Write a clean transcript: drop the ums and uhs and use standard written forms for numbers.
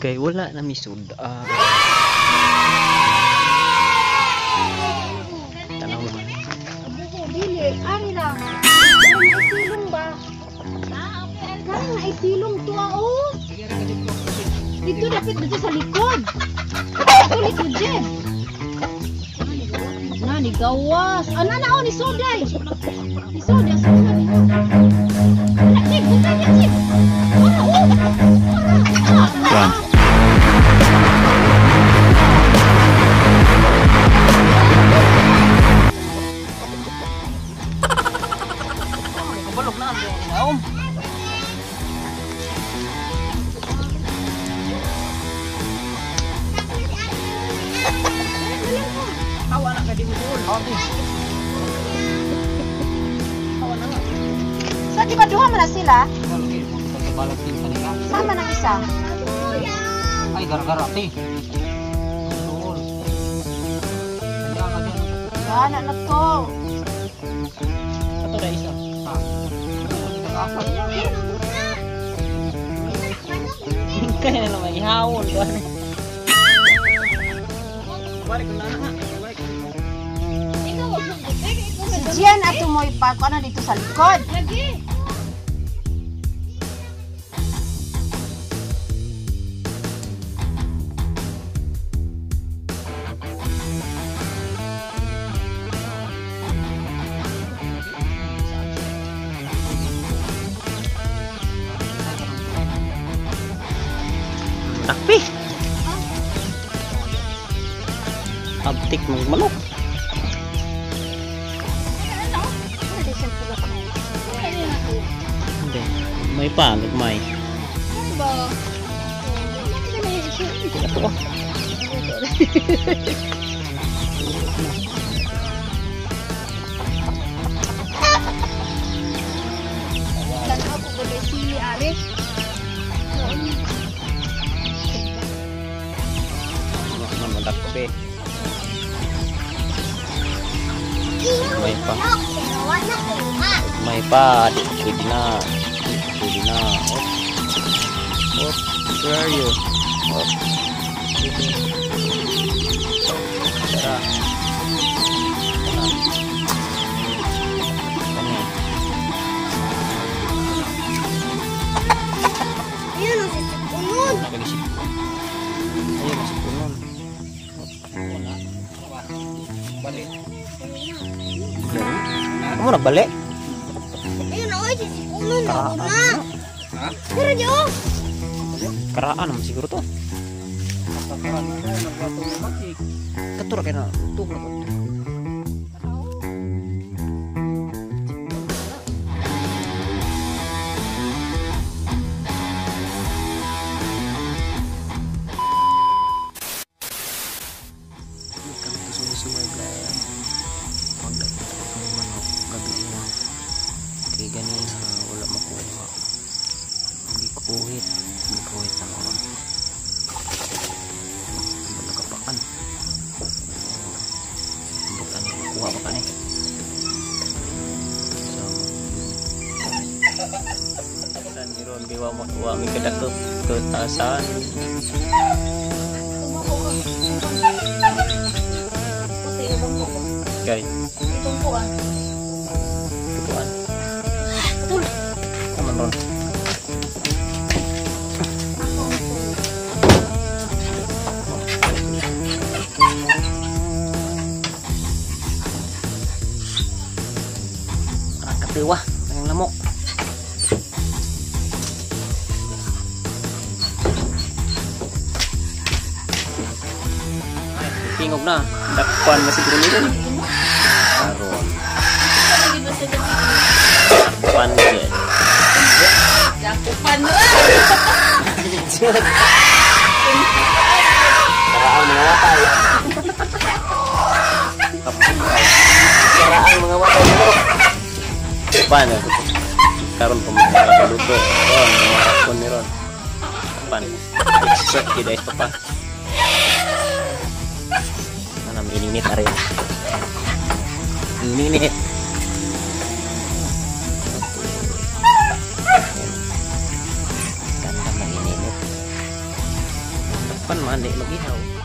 kay wala na misud. Tanaw mo. Dili, ari lang. Isilong ba? Kaya nga isilong to oh. Dito dapat dito sa likod. Ulit mo Jen. Ni gawas. Ana na oh ni Soday. Ni Soday sa kanila. Cik, bukan ya cik. Yan. Kabulog na ang naom. Hawa na ka di mo dul. Hawa na nga. So di ba duha man na sila? Lagi sa balot din kanila. Sama ng isa. Ay gara-gara ti. Dul. Kaya ka din. Gana na to. Ato na isa. Ha. Nag-asa. Kaya na naman ihawon ko. Balik ko na ha. Si Jen at tumoy pa ko na dito sa likod. Lagi. Takpi. Abtik mong manok. Hindi. May pa, may. Ba? Ito ko. Dan ako ba si Ari? Takpi. May pa. May pa. Pwede na. Pwede na. Oh. Where are you? Oh. Tara. Ayun ang sisipunod. Nakagisip. Ayun, masip ko nun. Balik. Kamu nagbalik? Ayun ang sisipunod. Karaan. Ha? Pero di oh. Karaan naman siguro to. Pagkaran mo nagpatong na makik. Katura kaya na. Tung na ko. Kaya ganina wala makuha. Gikuhit na naman. Wala kapakan. Bukan kuha pa kaneh. So, dan iron biwa makuha mi kadakop ketasan. Okay. Tumpuan. Tuan. Aman ron. Katiwa ng lamok. Tingog na. Dakpan na siguro nito. Karon. Dakpan din. Jakupan mo. Karaan mga watay. Karaan mga watay mo. Dakpan. Karon pemakaluto. Ron, mga kapon ni Ron. Dakpan. Expert kita es papa. Ininit area. Ininit. Ganda mag ininit. Pan man, di mag-ihaw.